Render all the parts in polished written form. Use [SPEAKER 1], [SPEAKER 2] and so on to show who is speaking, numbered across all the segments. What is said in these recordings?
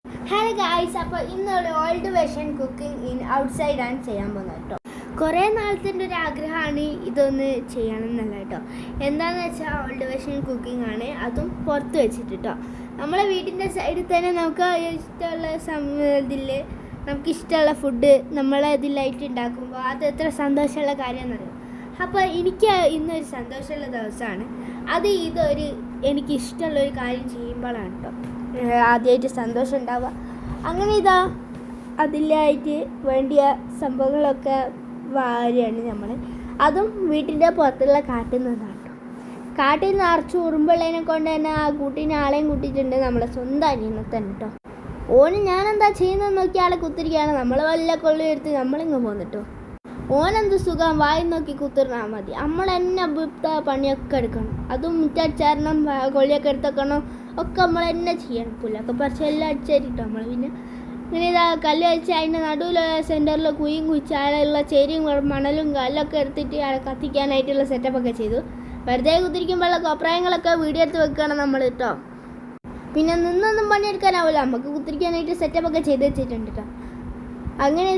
[SPEAKER 1] Hello guys, അപ്പോൾ ഇന്നൊരു old version cooking in outside ആണ് ചെയ്യാൻ പോകുന്നത് കേട്ടോ. കുറേ നാളത്തിൻ്റെ ഒരു ആഗ്രഹമാണ് ഇതൊന്ന് ചെയ്യണം എന്നല്ല കേട്ടോ. എന്താണെന്ന് വെച്ചാൽ ഓൾഡ് വെർഷൻ കുക്കിംഗ് ആണ്, അതും പുറത്ത് വെച്ചിട്ട് കേട്ടോ. നമ്മളെ വീടിൻ്റെ സൈഡിൽ തന്നെ നമുക്ക് ഇഷ്ടമുള്ള ഇതിൽ നമുക്കിഷ്ടമുള്ള ഫുഡ് നമ്മളെ ഇതിലായിട്ട് ഉണ്ടാക്കുമ്പോൾ അത് എത്ര സന്തോഷമുള്ള കാര്യമെന്നറിയാം. അപ്പോൾ എനിക്ക് ഇന്നൊരു സന്തോഷമുള്ള ദിവസമാണ്. എനിക്കിഷ്ടമുള്ളൊരു കാര്യം ചെയ്യുമ്പോഴാണ് കേട്ടോ ആദ്യമായിട്ട് സന്തോഷം ഉണ്ടാവുക. അങ്ങനെ അതിലായിട്ട് വേണ്ടിയ സംഭവങ്ങളൊക്കെ വാരുകയാണ് നമ്മൾ. അതും വീട്ടിൻ്റെ പുറത്തുള്ള കാട്ടിൽ നിന്നാണ് കേട്ടോ. കാട്ടിൽ നിന്ന് നിറച്ച് ഉറുമ്പുള്ളതിനെ കൊണ്ട് തന്നെ ആ കൂട്ടിന് ആളെയും കൂട്ടിയിട്ടുണ്ട്, നമ്മളെ സ്വന്തം അനിയനെ തന്നെ കേട്ടോ. ഞാനെന്താ ചെയ്യുന്നതെന്ന് നോക്കി ആളെ കുത്തിരിക്കുകയാണ്. നമ്മൾ വല്ല കൊള്ളി എടുത്ത് നമ്മളിങ്ങ് പോന്നിട്ടോ. ഓനെന്ത് സുഖം, വായി നോക്കി കുത്തിർന്നാൽ മതി. നമ്മൾ തന്നെ പണിയൊക്കെ എടുക്കണം. അതും മുറ്റടിച്ചാരണം, കൊള്ളിയൊക്കെ എടുത്തേക്കണം, ഒക്കെ നമ്മൾ തന്നെ ചെയ്യണം. പുല്ലൊക്കെ പറിച്ച് എല്ലാം അടിച്ചേരിട്ടോ. നമ്മൾ പിന്നെ ഇങ്ങനെ കല്ല് വെച്ച് അതിൻ്റെ നടുവിൽ സെൻറ്ററിൽ കുഴിയും കുഴിച്ച് അതിലുള്ള ചേരിയും മണലും കല്ലൊക്കെ എടുത്തിട്ട് അവിടെ കത്തിക്കാനായിട്ടുള്ള സെറ്റപ്പൊക്കെ ചെയ്തു. വെറുതെ കുത്തിരിക്കുമ്പോഴുള്ള അഭിപ്രായങ്ങളൊക്കെ വീഡിയോ എടുത്ത് വെക്കണം നമ്മൾ കേട്ടോ. പിന്നെ നിന്നൊന്നും പണിയെടുക്കാനാവില്ല, നമുക്ക് കുത്തിരിക്കാനായിട്ട് സെറ്റപ്പൊക്കെ ചെയ്ത് വെച്ചിട്ടുണ്ട് കേട്ടോ. അങ്ങനെ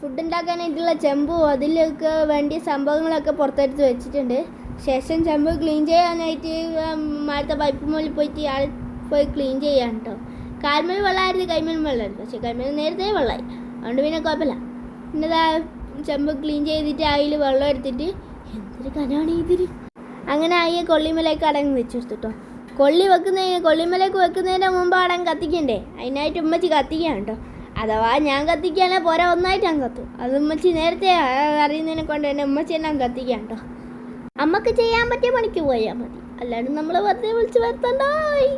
[SPEAKER 1] ഫുഡ് ഉണ്ടാക്കാനായിട്ടുള്ള ചെമ്പും അതിലൊക്കെ വേണ്ടിയ സംഭവങ്ങളൊക്കെ പുറത്തെടുത്ത് വെച്ചിട്ടുണ്ട്. ശേഷം ചെമ്പ് ക്ലീൻ ചെയ്യാനായിട്ട് മഴത്തെ പൈപ്പ് മുകളിൽ പോയിട്ട് ആൾ പോയി ക്ലീൻ ചെയ്യാൻ കേട്ടോ. കാൽമേൽ വെള്ളമായിരുന്നു, കൈമേലും വെള്ളമായിരുന്നു. പക്ഷേ കൈമേൽ നേരത്തെ വെള്ളമായി, അതുകൊണ്ട് പിന്നെ കുഴപ്പമില്ല. പിന്നെ ചെമ്പ് ക്ലീൻ ചെയ്തിട്ട് അതിൽ വെള്ളം എടുത്തിട്ട് എന്തൊരു കനാണ് ഇതിൽ. അങ്ങനെ അയ്യെ കൊള്ളിമലേക്ക് അടങ്ങി വെച്ചെടുത്തിട്ടോ. കൊള്ളിമലേക്ക് വെക്കുന്നതിന് മുമ്പ് അടങ്ങ് കത്തിക്കണ്ടേ, അതിനായിട്ട് ഉമ്മച്ചി കത്തിക്കുകയാണ് കേട്ടോ. അഥവാ ഞാൻ കത്തിക്കുകയാണെങ്കിൽ പോരാ, ഒന്നായിട്ട് അങ്ങ് കത്തും. അത് ഉമ്മച്ചി നേരത്തെ അറിയുന്നതിനെ കൊണ്ട് തന്നെ ഉമ്മച്ചി തന്നെ അങ്ങ് കത്തിക്കുകയാണ് കേട്ടോ. അമ്മക്ക് ചെയ്യാൻ പറ്റിയ പണിക്ക് പോയാൽ മതി, അല്ലാണ്ട് നമ്മൾ വെറുതെ വിളിച്ച് വരുത്തണ്ടായി.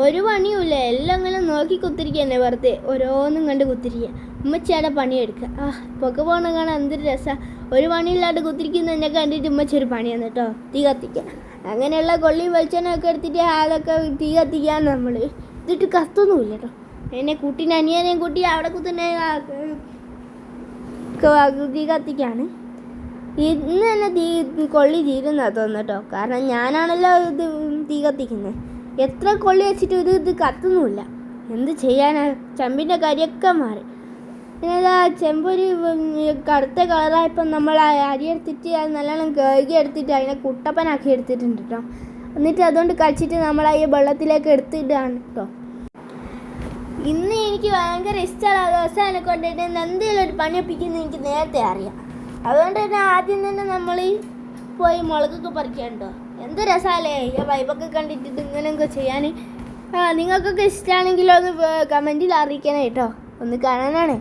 [SPEAKER 1] ഒരു പണിയുമില്ല, എല്ലാം ഇങ്ങനെ നോക്കി കുത്തിരിക്കുക, വെറുതെ ഓരോന്നും കണ്ട് കുത്തിരിക്കുക. ഉമ്മച്ചിയുടെ പണിയെടുക്കുക. പുക പോകണ കാണാൻ എന്തൊരു രസമാണ്. ഒരു പണിയില്ലാണ്ട് കുത്തിരിക്കുന്നതിനെ കണ്ടിട്ട് ഉമ്മച്ചി ഒരു പണിയാണ് കേട്ടോ, തീ കത്തിക്കുക. അങ്ങനെയുള്ള കൊള്ളിയും വെളിച്ചെണ്ണയൊക്കെ എടുത്തിട്ട് അതൊക്കെ തീ കത്തിക്കാൻ നമ്മൾ ഇതിട്ട് കത്തൊന്നുമില്ല കേട്ടോ. എന്നെ കൂട്ടിന് അനിയനെയും കൂട്ടി അവിടെ കുത്തുന്ന തീ കത്തിക്കാണ്. ഇന്ന് തന്നെ കൊള്ളി തീരുന്നതാണ് തോന്നുന്നു കേട്ടോ. കാരണം ഞാനാണല്ലോ ഇത് തീ കത്തിക്കുന്നത്. എത്ര കൊള്ളി വെച്ചിട്ട് ഇത് കത്തുന്നുമില്ല. എന്ത് ചെയ്യാനാ, ചെമ്പിൻ്റെ കരിയൊക്കെ മാറി. പിന്നെ ചെമ്പൊരു കറുത്ത കളറായപ്പോൾ നമ്മൾ അരി എടുത്തിട്ട് അത് നല്ലോണം കഴുകി എടുത്തിട്ട് അതിനെ കുട്ടപ്പനാക്കി എടുത്തിട്ടുണ്ട് കേട്ടോ. എന്നിട്ട് അതുകൊണ്ട് കഴിച്ചിട്ട് നമ്മൾ ഈ വെള്ളത്തിലേക്ക് എടുത്തിട്ടാണ് കേട്ടോ. ഇന്ന് എനിക്ക് ഭയങ്കര ഇഷ്ടമുള്ള ദിവസമാണ് കൊണ്ടിട്ട് എന്തെങ്കിലും ഒരു പണിയൊപ്പിക്കുന്നത് എനിക്ക് നേരത്തെ അറിയാം. അതുകൊണ്ട് തന്നെ ആദ്യം തന്നെ നമ്മൾ പോയി മുളകൊക്കെ പറിക്കാനുണ്ടോ. എന്ത് രസമല്ലേ ഈ വൈബൊക്കെ കണ്ടിട്ട് ഇങ്ങനെയൊക്കെ ചെയ്യാൻ. നിങ്ങൾക്കൊക്കെ ഇഷ്ടമാണെങ്കിലോ ഒന്ന് കമൻറ്റിൽ അറിയിക്കണേ കേട്ടോ, ഒന്ന് കാണാനാണ്.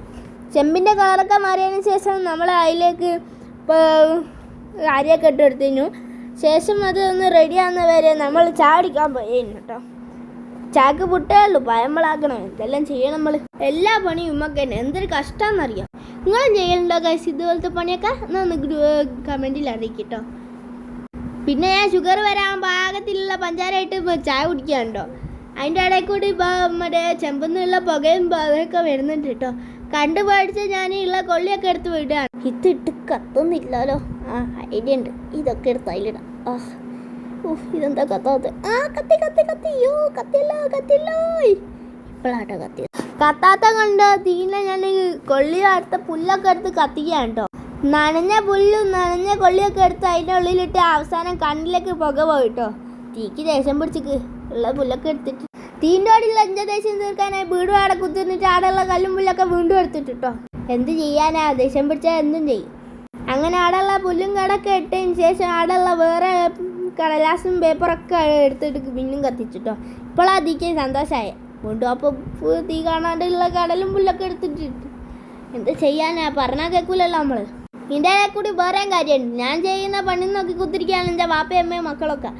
[SPEAKER 1] ചെമ്പിൻ്റെ കളറൊക്കെ മാറിയതിന് ശേഷം നമ്മൾ അതിലേക്ക് അരിയൊക്കെ ഇട്ടെടുത്തിരുന്നു. ശേഷം അത് ഒന്ന് റെഡിയാകുന്ന വരെ നമ്മൾ ചാടിക്കാൻ പോയിരുന്നു കേട്ടോ. ചാക്ക് പുട്ടേ ഉള്ളൂ, പയമ്പളാക്കണം, ഇതെല്ലാം ചെയ്യണം നമ്മൾ. എല്ലാ പണിയും ഉമ്മക്ക് തന്നെ എന്തൊരു കഷ്ടമാണെന്നറിയാം. നിങ്ങളും ചെയ്യലുണ്ടോ ഗൈസ് ഇതുപോലത്തെ പണിയൊക്കെ? എന്നാൽ ഒന്ന് കമൻറ്റിൽ അറിയിക്കട്ടോ. പിന്നെ ഞാൻ ഷുഗർ വരാൻ പാകത്തിലുള്ള പഞ്ചാരമായിട്ട് ചായ കുടിക്കാനുണ്ടോ. അതിൻ്റെ ഇടയിൽ കൂടി മറ്റേ ചെമ്പെന്നുള്ള പുകയും അതൊക്കെ വരുന്നുണ്ട് കേട്ടോ. കണ്ടു പഠിച്ച് ഞാൻ ഉള്ള കൊള്ളിയൊക്കെ എടുത്ത് വിടുകയാണ്. ഇതിട്ട് കത്തുന്നില്ലല്ലോ. ഐഡിയ ഉണ്ട്, ഇതൊക്കെ എടുത്ത് അതിലിടാം. ഇതെന്താ കത്താത്ത? കത്തി കത്തി കത്തി യോ കത്തില്ലോ. ഇപ്പോഴാട്ടോ കത്തി. കത്താത്ത കണ്ട് തീന ഞാൻ കൊള്ളി അടുത്ത പുല്ലൊക്കെ എടുത്ത് കത്തിക്കുകയാണ് കേട്ടോ. നനഞ്ഞ പുല്ലും നനഞ്ഞ കൊള്ളിയൊക്കെ എടുത്ത് അതിൻ്റെ ഉള്ളിലിട്ട് അവസാനം കണ്ണിലേക്ക് പുക പോയിട്ടോ. തീക്ക് ദേഷ്യം പിടിച്ചിക്ക് ഉള്ള പുല്ലൊക്കെ എടുത്തിട്ട് തീൻ്റെ അടിയിൽ അഞ്ച ദേഷ്യം തീർക്കാനായി വീടും അവിടെ കുത്തിരുന്നിട്ട് അവിടെയുള്ള കല്ലും പുല്ലൊക്കെ വീണ്ടും എടുത്തിട്ടോ. എന്ത് ചെയ്യാനാ, ദേഷ്യം പിടിച്ചാൽ എന്തും ചെയ്യും. അങ്ങനെ അവിടെയുള്ള പുല്ലും കടൊക്കെ ഇട്ടതിന് ശേഷം അവിടെയുള്ള വേറെ കടലാസും പേപ്പറൊക്കെ എടുത്തിട്ട് പിന്നും കത്തിച്ചിട്ടോ. ഇപ്പോൾ അതിക്ക് സന്തോഷമായ വീണ്ടും. അപ്പോൾ തീ കാണാണ്ടുള്ള കടലും പുല്ലൊക്കെ എടുത്തിട്ടിട്ട് എന്ത് ചെയ്യാനാ, പറഞ്ഞാൽ കേൾക്കൂലല്ലോ നമ്മൾ. ഇതിൻ്റെ ഇടയിൽ കൂടി വേറെ കാര്യമുണ്ട്. ഞാൻ ചെയ്യുന്ന പണി നോക്കി കുത്തിരിക്കുകയാണ് എൻ്റെ വാപ്പയും അമ്മയും മക്കളൊക്കെ.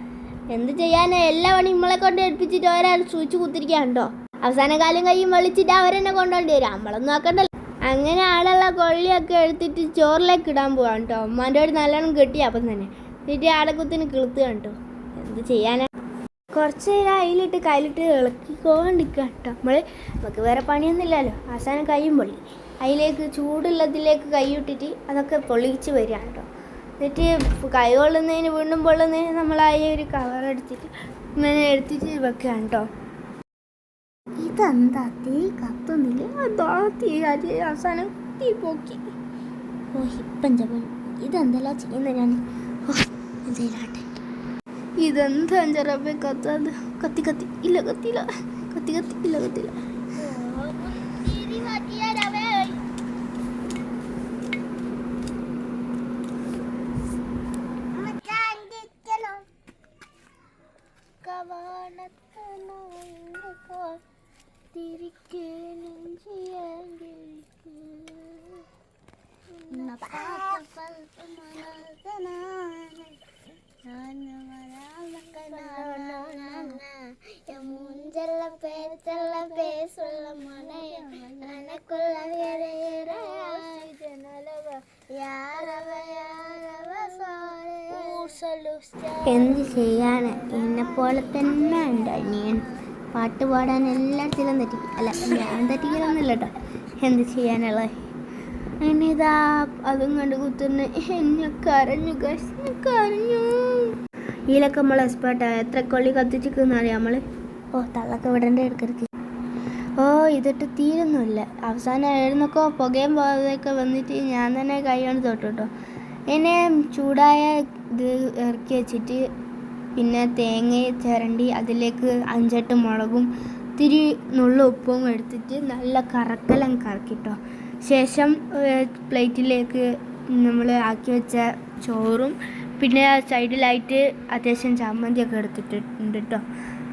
[SPEAKER 1] എന്ത് ചെയ്യാനാ, എല്ലാ പണി നമ്മളെ കൊണ്ട് എടുപ്പിച്ചിട്ട് ഒരാൾ സൂചിച്ച് കുത്തിരിക്കുകയാണോ. അവസാന കാലം കയ്യും വെളിച്ചിട്ട് അവരെന്നെ കൊണ്ടുപോണ്ടി വരും, നമ്മളൊന്നും ആക്കണ്ടല്ലോ. അങ്ങനെ ആളുള്ള കൊള്ളിയൊക്കെ എടുത്തിട്ട് ചോറിലേക്ക് ഇടാൻ പോവാണ് കേട്ടോ. ഉമ്മാൻ്റെ ഒരു നല്ലോണം കെട്ടി അപ്പം തന്നെ എന്നിട്ട് ആടക്കുത്തിന് കിളുത്തുക കേട്ടോ. എന്ത് ചെയ്യാനാ, കുറച്ച് നേരം അതിലിട്ട് കയ്യിലിട്ട് ഇളക്കിക്കൊണ്ടിരിക്കുക കേട്ടോ. നമുക്ക് വേറെ പണിയൊന്നുമില്ലല്ലോ. അവസാനം കയ്യും പൊള്ളി. അതിലേക്ക് ചൂടുള്ളതിലേക്ക് കൈ ഇട്ടിട്ട് അതൊക്കെ പൊള്ളിച്ച് വരികയാണ് കേട്ടോ. എന്നിട്ട് കൈ കൊള്ളുന്നതിന് വീണ്ടും പൊള്ളുന്നതിന് നമ്മൾ ഒരു കവർ എടുത്തിട്ട് ഇങ്ങനെ എടുത്തിട്ട് വെക്കുകയാണ് കേട്ടോ. ഇതെന്താ തീ കത്തുന്നില്ല? അതാ തീ അരി അവസാനം തീ പോക്കി. ഓ ഇപ്പം ജപം ഇതെന്തെല്ലാം ചെയ്യുന്നത് ഞാൻ. ഓ എന്തേലാട്ടെ. ഇതെന്താ ചെറപ്പ കത്താത്? കത്തി കത്തി ഇല്ല കത്തിയില്ല. കത്തി കത്തി ഇല്ല കത്തിയില്ല. എന്ത് ചെയ്യാന്, എന്നെപ്പോലെ തന്നെ ഉണ്ട് അനിയൻ. പാട്ട് പാടാൻ എല്ലാത്തിലും തെറ്റിക്കും. അല്ല ഞാൻ തെറ്റിക്കലൊന്നുമില്ല കേട്ടോ. എന്ത് ചെയ്യാനുള്ള അങ്ങനെ ഇതാ അതും കണ്ട് കുത്തുന്ന എന്നെ കരഞ്ഞു കരഞ്ഞു. ഇതിലൊക്കെ നമ്മൾ എക്സ്പേർട്ടാണ്. എത്ര കൊള്ളി കത്തിച്ചിരിക്കുന്നറിയാം നമ്മൾ. ഓ തള്ളൊക്കെ വിടേണ്ട എടുക്കരുത്. ഓ ഇതിട്ട് തീരുന്നില്ല. അവസാനം എഴുന്നൊക്കെ പുകയും പോകാതൊക്കെ വന്നിട്ട് ഞാൻ തന്നെ കൈ കൊണ്ട് തൊട്ടു കേട്ടോ. എന്നെ ചൂടായ ഇത് ഇറക്കി വെച്ചിട്ട് പിന്നെ തേങ്ങ ചിരണ്ടി അതിലേക്ക് 5-8 മുളകും ഇത്തിരി നുള്ള ഉപ്പും എടുത്തിട്ട് നല്ല കറക്കലം കറക്കിട്ടോ. ശേഷം പ്ലേറ്റിലേക്ക് നമ്മൾ ആക്കി വെച്ച ചോറും പിന്നെ സൈഡിലായിട്ട് അത്യാവശ്യം ചമ്മന്തിയൊക്കെ എടുത്തിട്ടുണ്ട് കേട്ടോ.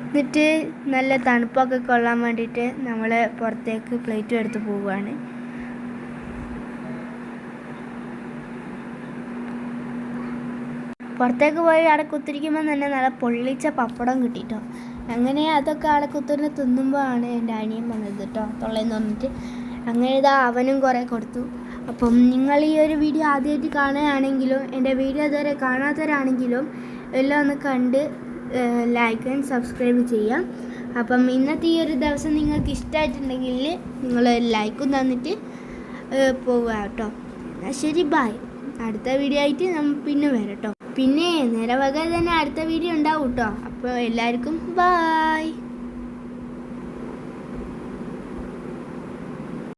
[SPEAKER 1] എന്നിട്ട് നല്ല തണുപ്പൊക്കെ കൊള്ളാൻ വേണ്ടിയിട്ട് നമ്മൾ പുറത്തേക്ക് പ്ലേറ്റും എടുത്ത് പോവുകയാണ്. പുറത്തേക്ക് പോയി അവിടെ കുത്തിരിക്കുമ്പോൾ തന്നെ നല്ല പൊള്ളിച്ച പപ്പടം കിട്ടിട്ടോ. അങ്ങനെ അതൊക്കെ അവിടെ കുത്തിരിന്ന് തിന്നുമ്പോഴാണ് എൻ്റെ അനിയൻ വന്നത് കേട്ടോ, തൊള്ളേന്ന് പറഞ്ഞിട്ട്. അങ്ങനെ ഇതാ അവനും കുറേ കൊടുത്തു. അപ്പം നിങ്ങൾ ഈ ഒരു വീഡിയോ ആദ്യമായിട്ട് കാണുകയാണെങ്കിലും എൻ്റെ വീഡിയോ ഇതുവരെ കാണാത്തവരാണെങ്കിലും എല്ലാം ഒന്ന് കണ്ട് ലൈക്ക് ആൻഡ് സബ്സ്ക്രൈബ് ചെയ്യാം. അപ്പം ഇന്നത്തെ ഈ ഒരു ദിവസം നിങ്ങൾക്ക് ഇഷ്ടമായിട്ടുണ്ടെങ്കിൽ നിങ്ങൾ ലൈക്കും തന്നിട്ട് പോവുക കേട്ടോ. എന്നാൽ ശരി, ബായ്. അടുത്ത വീഡിയോ ആയിട്ട് പിന്നെ വരാം കേട്ടോ. പിന്നെ നേരെ വക തന്നെ അടുത്ത വീഡിയോ ഉണ്ടാവും കേട്ടോ. അപ്പോൾ എല്ലാവർക്കും ബായ്.